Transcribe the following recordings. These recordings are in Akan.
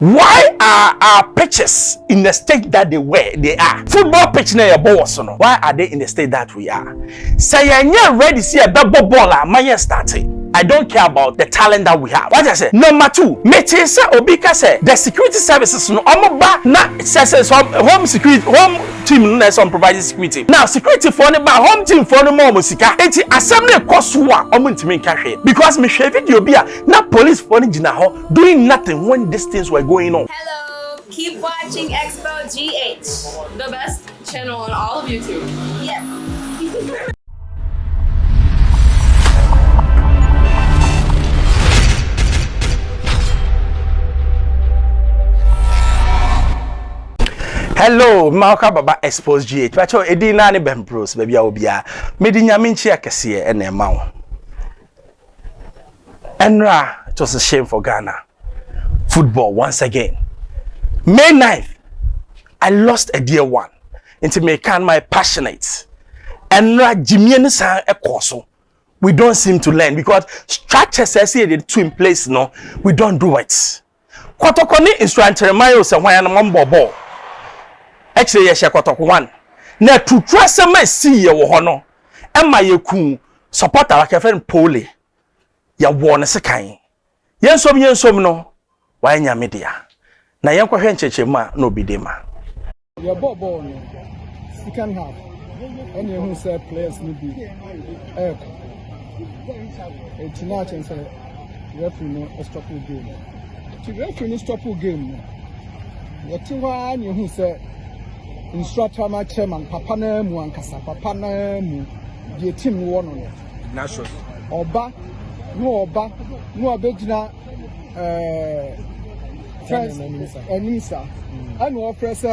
Why are our pitches in the state that they are? Football pitch na your boss no. Why are they in the state that we are? Say you're ready see a double ball my starting. I don't care about the talent that we have. What I say? Number 2, Mete say Obika say the security services no omoba na says home security home team na some providing security. Now security for the home team for the more musika. Enti assembly cost wa omo ntimi nka hwe because me hwe video bia na police for the jina ho doing nothing when these things were going on. Hello, keep watching Xposed GH, the best channel on all of YouTube. Yes. Hello, Malka Baba Xposed GH. Pacho edi na ne bempros baby a obia. Medi nyame nchi akese e na ema wo. Enra, it was a shame for Ghana. Football once again. May 9th, I lost a dear one. Into me can my passionate. Enra Jimmy san ekoso. We don't seem to learn because structures I see the two in place no, we don't do it. Kwatokoni instructor mayo se hwan na mombo ball. Actually, yes, I got one. Now, to trust some see you, honor, and my young supporter like a friend Pooley. Ya warn us a kind. Yes, some no. Why in your media? Now, young Henchema no be dema. Your ball, second half. Any who said players need be air. It's not and say, referee a stop game. To referee stop game. What you want, you who said. Instructor my chairman papa na mu ankasa papa na mu the team wo no national oba no abegina first enisa and no press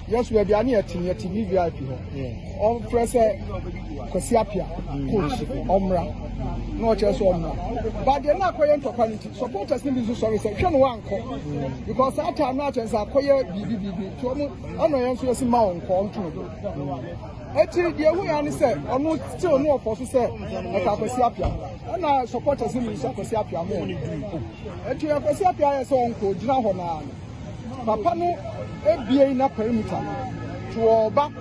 yes we be ani atini VIP ho on press kwasiapia coach omra no chese omra but they na koye quality supporters ni be sorry say hwe no wanko because that time na chance akoye bibi to mo ono yen so ma onko nto eti de hu ya ni say ono still no for so say e ka kwasiapia na supporters ni so kwasiapia mo eti ya kwasiapia ya so onko gina ho na papa no ebie na perimeter to oba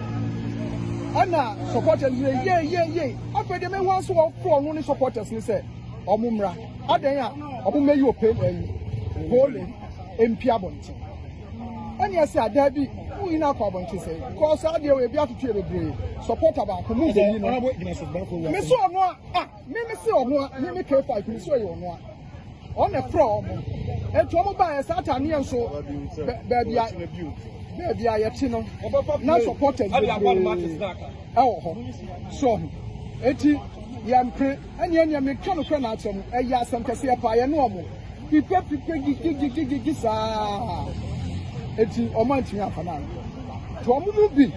ana supporters ye after the me wan so for no ni supporters ni say omumra adan a omumeyi ope Pooley empia bonti ani ase ada bi uyi na kwa bonti say because ade we bi atutu ebebre supporter ba ko mu go yi no me so ono me se ono me K5 me so ye ono on the floor and to buy a Saturn and so baby I yetino now supported so eti yampre any me kan ko na atom e ya asem kase ya pa ye no omo pipe gigi sa eti o man tumi afana to omo mu bi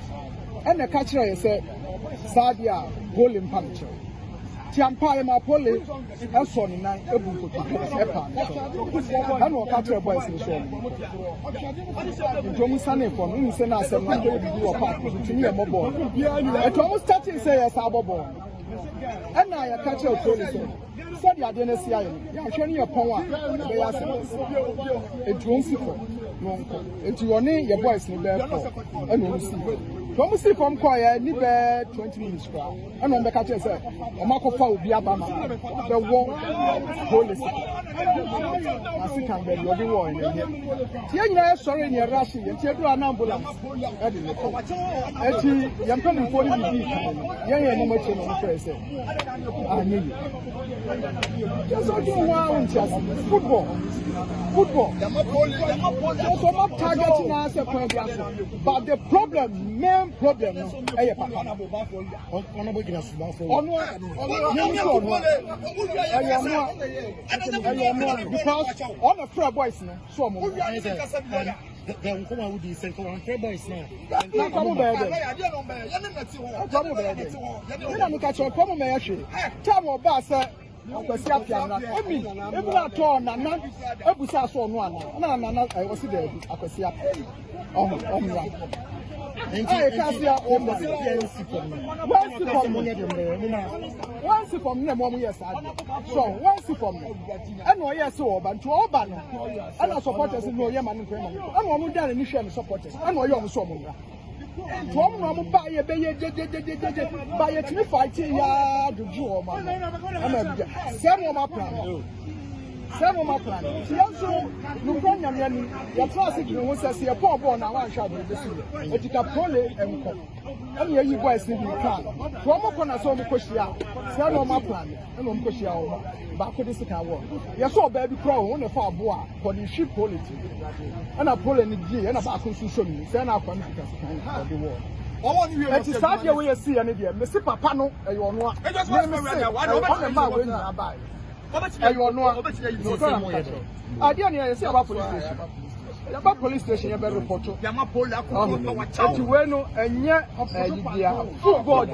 e na ka kire ye se sadia goal impact Tiampa ma Pooley eso ni nan ebu nkoto epa na no ka tire boys ni so ntomu sane for no se na asem na do bi wo pa tumi e mobo e to mu starting say yes abobo and na ya ka tire Pooley so the ade na sia ye ya hwe ni epon a be ya asem etu nsiko no nko etu oni ye boys ni be for and no si Come see come quiet, ni be 20 minutes kwa. And on the catcher say, o makofa obi abama. The war police. I see can be your war in here. Tia sorry in your rush, you do an ambulance. Eti yam coming for the yeah, no much on face. I need just what you want, just football. So not targeting us a point, but the problem, main problem, because on a fair boys now, so then come out with this and come on fair boys now. Come baby. You look at your common actually. Tell me about Akwasiapia na emi na to na ebusa so no ana na I was there Akwasiapia omra Once from them, yes, so once from them, and no, yes, so, but to all banner, and our supporters in no Yemen, and one more than initial supporters, and no young someone. Tom no buy a buy a 3 yard to draw, man. Some of my plan. Several my plan. She also, Lubranian, your classic, was a poor born and one shall be the city. It is a Pooley and come. And here you guys in the car. From a corner, so Mukosia, several my plan, and Mukosia, back to this war. You saw baby crow on a far boy for the ship quality. And a Pooley and G and a back to show me, send our country of the war. It is sad your way to see an idiot. Mr. Papano, and you are not. I just want to buy. You know, I didn't say about police station. About police station, you better report to Yamapola, and yet, football,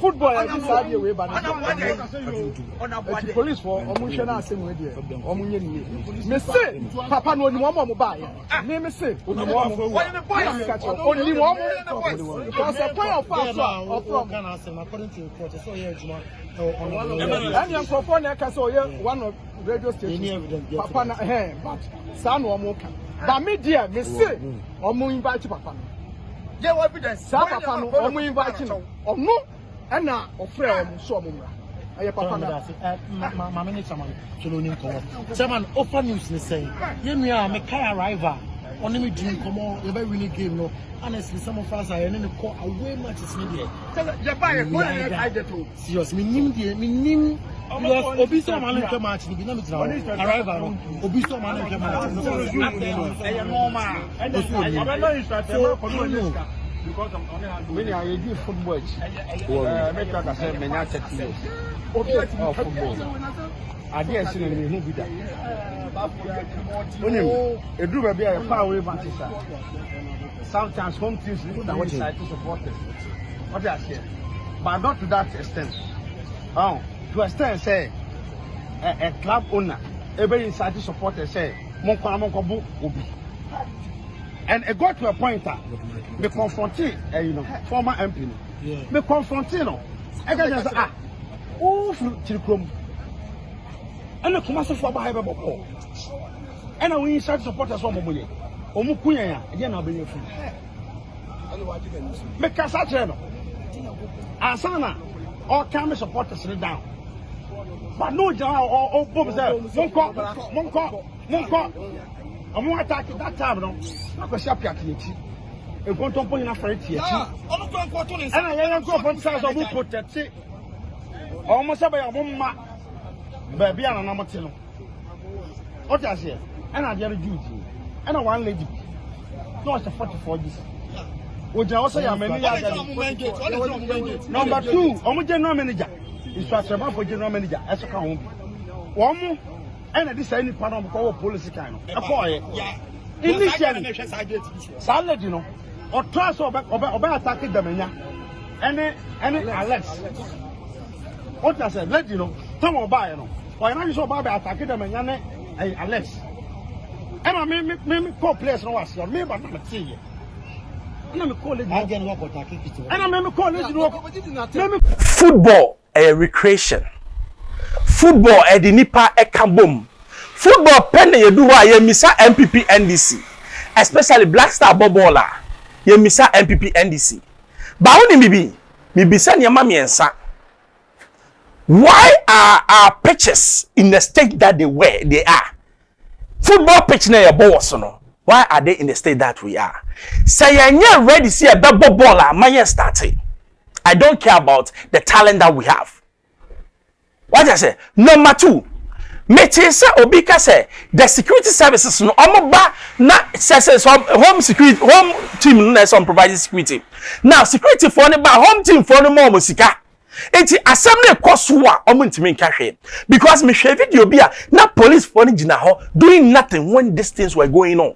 football, I decided away by the police for Omushana, same with you. Mr. Papa, no one more buy. Name is it. Only one because the point of according to the so here. And young California can so one of radio station. Papa, but son or more. But me, dear, Miss or more invite Papa. There will be the Papa or more inviting or no, and now of friend so more. I Papa, my minister, someone offer news saying, you are a car arrival. Only me drink come on, you really game no. Honestly, some of us are in the call away much as media. Serious, me nim Obiso man come match, we didn't arrival. Obiso man come match. Because I'm only when I do football. Make like I said, me not 30 years. Football. I didn't see any who be that. When you do a bit of power advantage, sometimes home teams decide to support it. What I say, but not to that extent. Oh, to extent say a club owner, every inside to support it say, Monko Obi. And it got to a point that me confronting, former MP. Me confronting, I can say, oh, Tilcrum. And the commercial for by a ball. And I will inside support us one more. Omukuya, again, I'll be your friend. Because I tell you, Asana, all camera supporters sit down. But no, or Bob there, Monko, I'm going to attack that time. I'm going to attack you. I'm going to put in a friend here. And I go from size of protect it. Almost about a woman, baby, and I'm not telling. What I say, and I dare duty, and I want lady. No, it's a 44 years. Would you also have many number 2, I'm a general manager. It's a servant for general manager as a home. One more. And I decided to put on policy kind of initially, salad, you know, or trust or attacking the mania. Any Alex. What I said, let you know, some will buy, you know, or I saw Baba attacking the mania, Alex. And I may call players no was your me, but not see you. And I'm calling again, and I may call it football a recreation. Football the nipa ekabom. Football pen ye do wa ye misa MPP NDC. Especially Black Star Bobola. Ye misa MPP NDC. Ba woni mi bi say nyama miensa. Why are our pitches in the state that they are? Football pitch na ye boss no. Why are they in the state that we are? Say ye ready see a double baller man starting. I don't care about the talent that we have. What I say? Number 2, Mete say Obika say the security services no omoba na says home security home team na some providing security. Now security for ne ba home team for no more musika. Enti assembly koso a omo ntimi nka hwe because me hwe video bi a na police for ne gina ho doing nothing when these things were going on.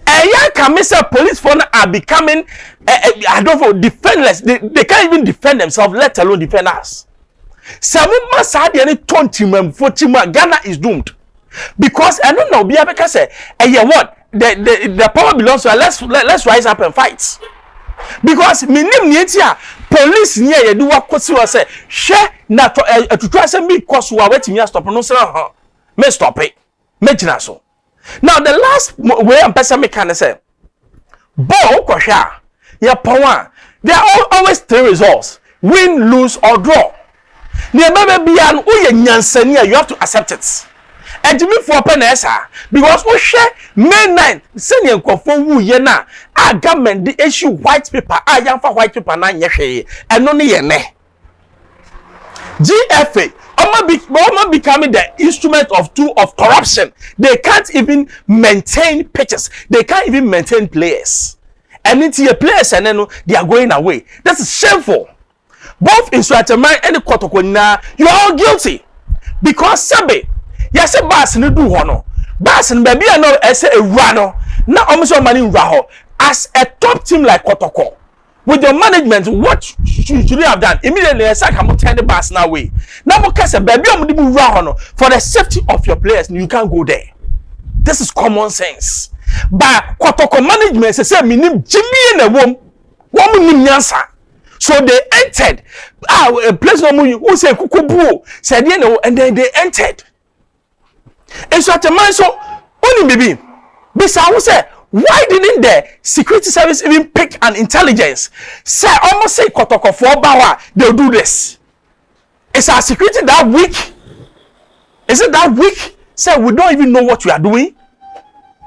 Young commissioner police for are becoming I don't know defenseless. They can't even defend themselves, let alone defend us. Some must any 20 40 Ghana is doomed. Because I don't know, be able to say, what the power belongs to us. Let's rise up and fight. Because minim nietia police near ye do wakosi wa say hwe na to atutu say me course wa wetimi stop no say me stop it me gina so. Now the last way am person me can say ball kwhwa ya power there are always three results: win, lose or draw. Ne baba bia no uye nyansani you have to accept it. Ejimi for penesa because we share May 9 senior nkofo wu ye na government the issue white paper yamfa white paper na nyehwe eno ne ye ne GFA almost becoming the instrument of corruption. They can't even maintain pitches, they can't even maintain players, and into your players and then they are going away. That's shameful. Both in Swatman and the Kotokona, you are all guilty because Sabe. Yes, a bass no do hono. Bass and baby I know as a rano. Now almost money raho. As a top team like Kotoko, with your management, what should you have done? Immediately I said I'm turn the bass now way. Now because baby I'm gonna rahono for the safety of your players, you can't go there. This is common sense. But Kotoko management say minim Jimmy in a woman nyansa. So they entered. A place no money who say kukubu said you know, and then they entered. And so at a man, so only baby, Bisa say, why didn't the security service even pick an intelligence? Say almost say Kotoko for Bawa, they'll do this. Is our security that weak? Is it that weak? Say we don't even know what we are doing.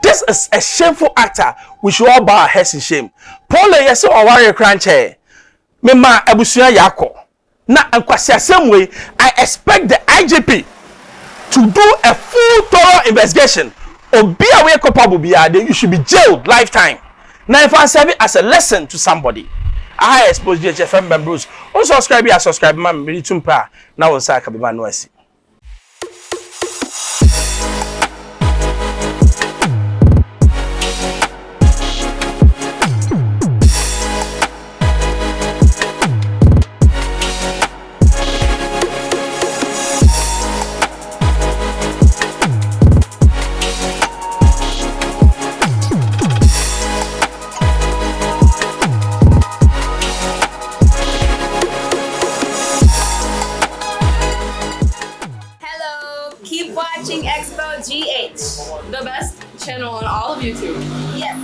This is a shameful actor. We should all bow our heads in shame. Pooley yes or warrior cranche. Mema ebusuya yako. Na ankwasi same way, I expect the IGP to do a full thorough investigation. Or be aware culpable be you should be jailed lifetime. Now if I serve it as a lesson to somebody. I Xposed GHFM members. Also subscribe man really tumpa. Now on side kabiba noisi. Keep watching Xposed GH, the best channel on all of YouTube. Yes.